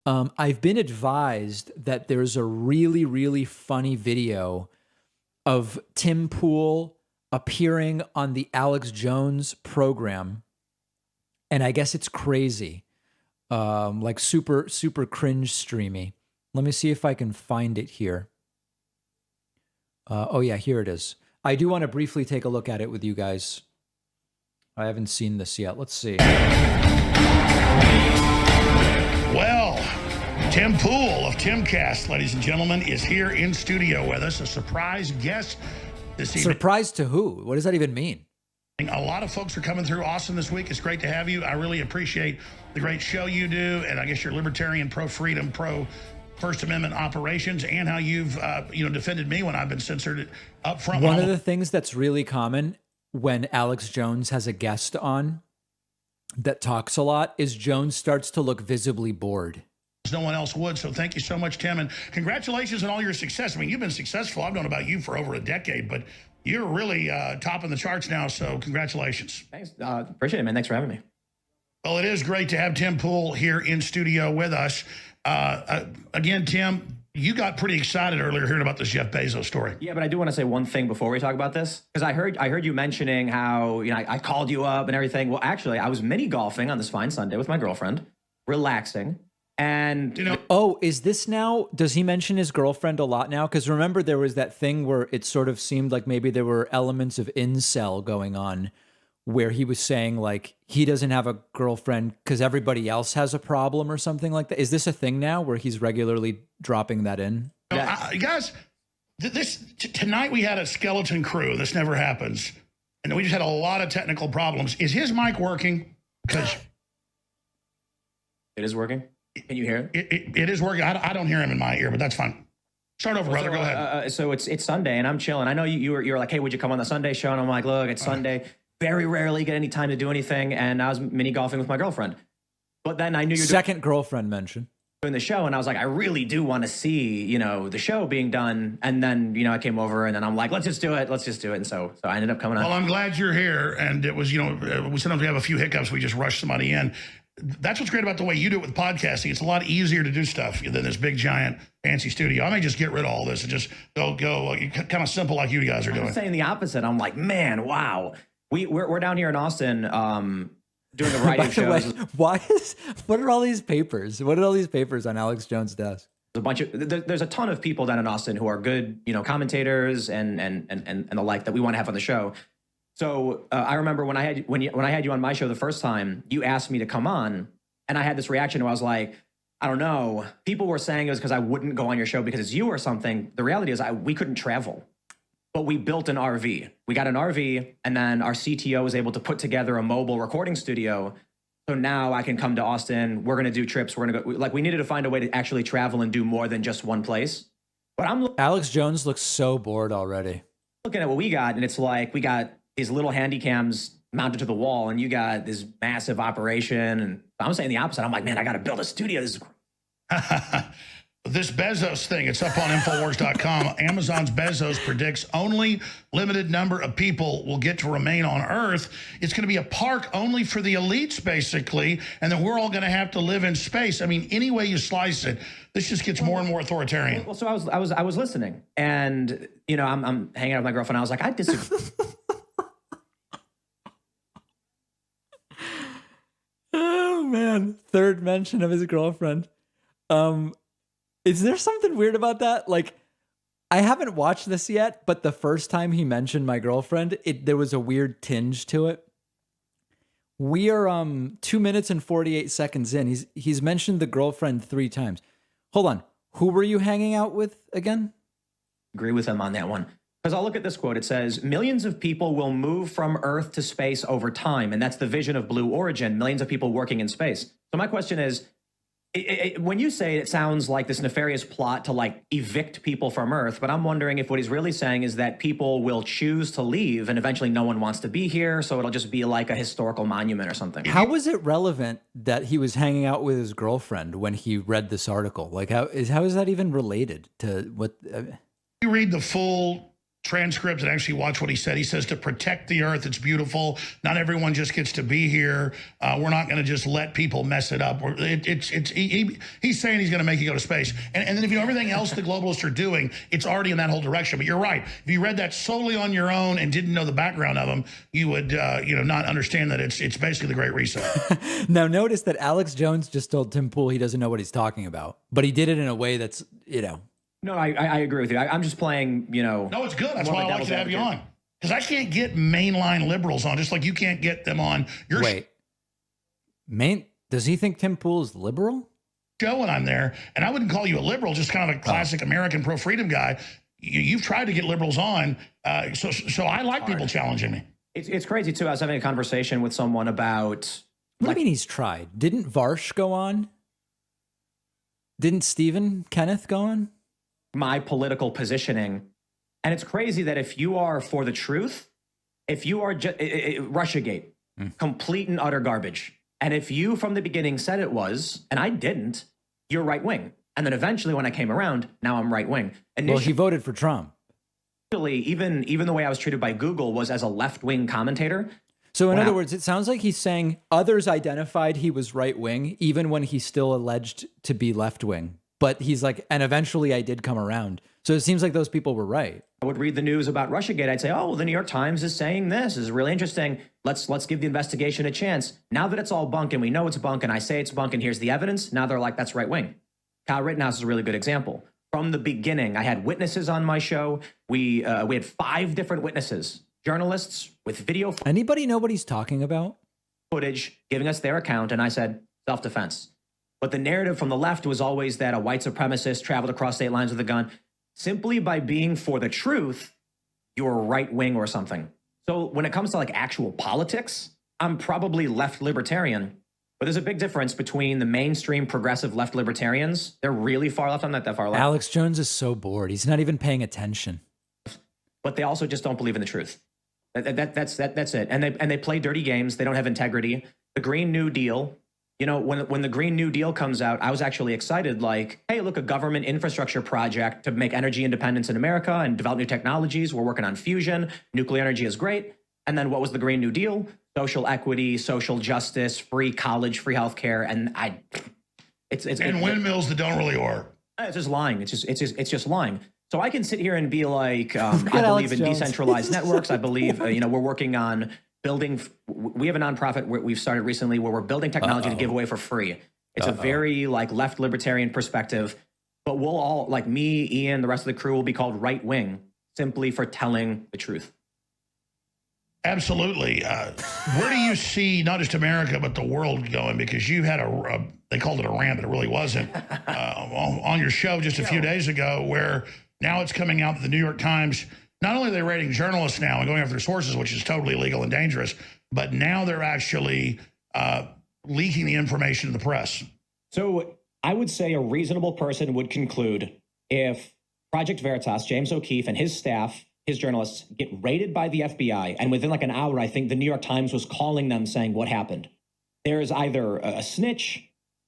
I've been advised that there's a really, really funny video of Tim Pool appearing on the Alex Jones program, and I guess it's crazy, like super, super cringe streamy. Let me see if I can find it here. Oh yeah, here it is. I do want to briefly take a look at it with you guys. I haven't seen this yet. Let's see. Well, Tim Pool of Timcast, ladies and gentlemen, is here in studio with us. A surprise guest this evening. Surprise to who? What does that even mean? A lot of folks are coming through Austin this week. It's great to have you. I really appreciate the great show you do, and I guess you're libertarian, pro-freedom, pro-First Amendment operations, and how you've defended me when I've been censored up front. One of the things that's really common when Alex Jones has a guest on that talks a lot is Jones starts to look visibly bored. No one else would. So thank you so much, Tim, and congratulations on all your success. I mean, you've been successful. I've known about you for over a decade, but you're really topping the charts now. So congratulations. Thanks. Appreciate it, man. Thanks for having me. Well, it is great to have Tim Pool here in studio with us. Again, Tim, you got pretty excited earlier hearing about this Jeff Bezos story. Yeah, but I do want to say one thing before we talk about this, because I heard you mentioning how I called you up and everything. Well, actually, I was mini golfing on this fine Sunday with my girlfriend, relaxing. And oh, is this now? Does he mention his girlfriend a lot now? Because remember, there was that thing where it sort of seemed like maybe there were elements of incel going on, where he was saying like he doesn't have a girlfriend because everybody else has a problem or something like that. Is this a thing now where he's regularly dropping that in? Guys, tonight we had a skeleton crew. This never happens, and we just had a lot of technical problems. Is his mic working? Because it is working. Can you hear it? It is working. I don't hear him in my ear, but that's fine. Start over, brother. Go ahead. So it's Sunday, and I'm chilling. I know you were like, hey, would you come on the Sunday show? And I'm like, look, it's Sunday. Very rarely get any time to do anything, and I was mini golfing with my girlfriend. But then I knew you were second girlfriend mention doing the show, and I was like, I really do want to see the show being done. And then I came over, and then I'm like, let's just do it. And so I ended up coming on. Well, I'm glad you're here, and it was sometimes we have a few hiccups. We just rush somebody in. That's what's great about the way you do it with podcasting. It's a lot easier to do stuff than this big, giant, fancy studio. I may just get rid of all this and just go kind of simple like you guys are doing. I'm saying the opposite. I'm like, man, wow. We're down here in Austin doing a variety of shows. What are all these papers? What are all these papers on Alex Jones' desk? There's a ton of people down in Austin who are good, commentators and the like that we want to have on the show. So I remember when I had you on my show the first time, you asked me to come on, and I had this reaction where I was like, I don't know. People were saying it was because I wouldn't go on your show because it's you or something. The reality is we couldn't travel, but we built an RV. We got an RV, and then our CTO was able to put together a mobile recording studio. So now I can come to Austin. We're going to do trips. We're going to go. We needed to find a way to actually travel and do more than just one place. But Alex Jones looks so bored already. Looking at what we got, and it's like we got these little handy cams mounted to the wall, and you got this massive operation. And I'm saying the opposite. I'm like, man, I got to build a studio. This is great. This Bezos thing, it's up on Infowars.com. Amazon's Bezos predicts only limited number of people will get to remain on Earth. It's going to be a park only for the elites, basically, and then we're all going to have to live in space. I mean, any way you slice it, this just gets more and more authoritarian. Well, so I was listening, and I'm hanging out with my girlfriend. I was like, I disagree. Oh man, third mention of his girlfriend. Is there something weird about that? Like, I haven't watched this yet, but the first time he mentioned my girlfriend, there was a weird tinge to it. We are 2 minutes and 48 seconds in. He's mentioned the girlfriend 3 times. Hold on. Who were you hanging out with again? Agree with him on that one. Because I'll look at this quote. It says, millions of people will move from Earth to space over time. And that's the vision of Blue Origin, millions of people working in space. So my question is, when you say it sounds like this nefarious plot to evict people from Earth, but I'm wondering if what he's really saying is that people will choose to leave and eventually no one wants to be here. So it'll just be like a historical monument or something. How was it relevant that he was hanging out with his girlfriend when he read this article? Like, how is that even related to what? You read the full transcript and actually watch what he said. He says to protect the earth, it's beautiful. Not everyone just gets to be here. We're not going to just let people mess it up. He's saying he's going to make you go to space. And then if you know everything else the globalists are doing, it's already in that whole direction. But you're right. If you read that solely on your own and didn't know the background of them, you would not understand that it's basically the Great Reset. Now notice that Alex Jones just told Tim Pool he doesn't know what he's talking about, but he did it in a way that's, No, I agree with you. I'm just playing, No, it's good. That's why I like to have you on. Because I can't get mainline liberals on, just like you can't get them on your does he think Tim Pool is liberal? show when I'm there. And I wouldn't call you a liberal, just kind of a classic American pro-freedom guy. You've tried to get liberals on. So I like people challenging me. It's crazy, too. I was having a conversation with someone about... What do you mean he's tried? Didn't Varsh go on? Didn't Stephen Kenneth go on? My political positioning. And it's crazy that if you are for the truth, if you are Russiagate, complete and utter garbage. And if you from the beginning said it was, and I didn't, you're right wing. And then eventually when I came around, now I'm right wing. Well, he voted for Trump. Even the way I was treated by Google was as a left wing commentator. So in other words, it sounds like he's saying others identified he was right wing, even when he's still alleged to be left wing. But he's like, and eventually I did come around. So it seems like those people were right. I would read the news about Russiagate. I'd say, oh, well, the New York Times is saying this. This is really interesting. Let's give the investigation a chance. Now that it's all bunk and we know it's bunk and I say it's bunk and here's the evidence, now they're like, that's right wing. Kyle Rittenhouse is a really good example. From the beginning, I had witnesses on my show. We had 5 different witnesses, journalists with video Anybody know what he's talking about? footage giving us their account. And I said, self-defense. But the narrative from the left was always that a white supremacist traveled across state lines with a gun. Simply by being for the truth, you're right wing or something. So when it comes to like actual politics, I'm probably left libertarian. But there's a big difference between the mainstream progressive left libertarians. They're really far left. I'm not that far left. Alex Jones is so bored. He's not even paying attention. But they also just don't believe in the truth. That's it. And they play dirty games. They don't have integrity. The Green New Deal. You know, when the Green New Deal comes out, I was actually excited, like, hey, look, a government infrastructure project to make energy independence in America and develop new technologies. We're working on fusion. Nuclear energy is great. And then what was the Green New Deal? Social equity, social justice, free college, free healthcare. And it's windmills that don't really work. It's just lying. It's just lying. So I can sit here and be like, I believe in decentralized networks. I believe, we're working on building. We have a nonprofit we've started recently where we're building technology to give away for free. It's a very like left libertarian perspective, but we'll all, like me, Ian, the rest of the crew will be called right wing simply for telling the truth. Absolutely. Where do you see not just America, but the world going? Because you had they called it a rant, but it really wasn't, on your show just a few days ago, where now it's coming out that the New York Times, not only are they rating journalists now and going after their sources, which is totally illegal and dangerous, but now they're actually leaking the information to the press. So I would say a reasonable person would conclude if Project Veritas, James O'Keefe and his staff, his journalists get raided by the FBI, and within like an hour, I think the New York Times was calling them saying what happened. There is either a snitch,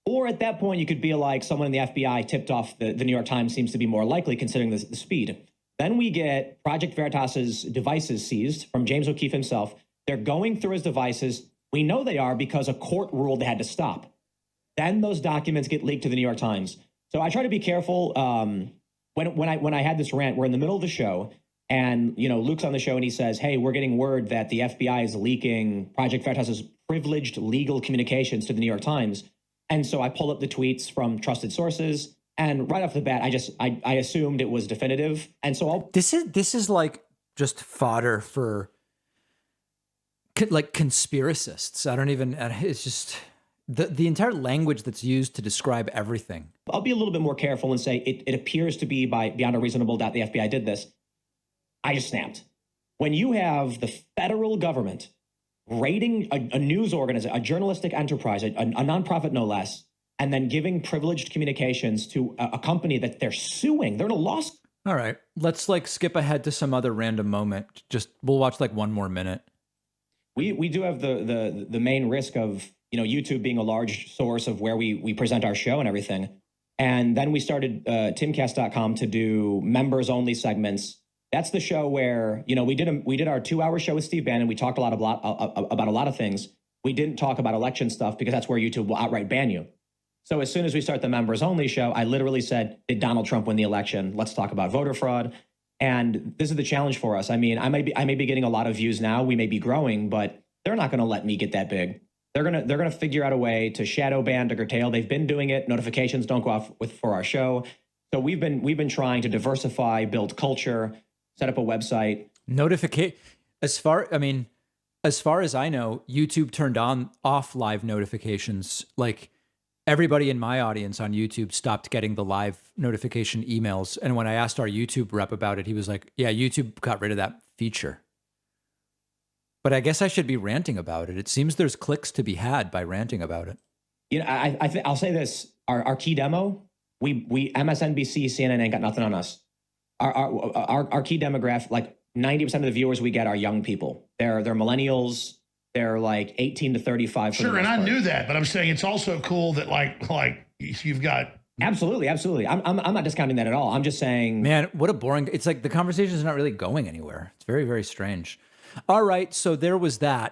or at that point you could be like someone in the FBI tipped off the New York Times seems to be more likely considering the speed. Then we get Project Veritas's devices seized from James O'Keefe himself. They're going through his devices. We know they are because a court ruled they had to stop. Then those documents get leaked to the New York Times. So I try to be careful. When I had this rant, we're in the middle of the show, and Luke's on the show and he says, "Hey, we're getting word that the FBI is leaking Project Veritas's privileged legal communications to the New York Times." And so I pull up the tweets from trusted sources. And right off the bat, I assumed it was definitive. And so this is like just fodder for like conspiracists. I don't even, it's just the entire language that's used to describe everything. I'll be a little bit more careful and say it appears to be beyond a reasonable doubt the FBI did this. I just snapped. When you have the federal government raiding a news organization, a journalistic enterprise, a nonprofit no less, and then giving privileged communications to a company that they're suing. They're in a lawsuit. All right. Let's like skip ahead to some other random moment. We'll watch like one more minute. We do have the main risk of, YouTube being a large source of where we present our show and everything. And then we started timcast.com to do members only segments That's the show where, you know, we did our 2-hour show with Steve Bannon. We talked about a lot of things. We didn't talk about election stuff because that's where YouTube will outright ban you. So as soon as we start the members only show, I literally said, did Donald Trump win the election? Let's talk about voter fraud. And this is the challenge for us. I mean, I may be getting a lot of views now. We may be growing, but they're not going to let me get that big. They're gonna figure out a way to shadow ban, to curtail. They've been doing it. Notifications don't go off for our show. So we've been trying to diversify, build culture, set up a website. As far as I know, YouTube turned off live notifications. Like everybody in my audience on YouTube stopped getting the live notification emails. And when I asked our YouTube rep about it, he was like, yeah, YouTube got rid of that feature. But I guess I should be ranting about it. It seems there's clicks to be had by ranting about it. You know, I'll say this: our key demo, we MSNBC, CNN ain't got nothing on us. Our key demographic, like 90% of the viewers we get are young people. They're millennials. They're like 18 to 35. Sure, and I knew that, but I'm saying it's also cool that like you've got. Absolutely. I'm not discounting that at all. I'm just saying, man, what a boring. It's like the conversation is not really going anywhere. It's very, very strange. All right, so there was that.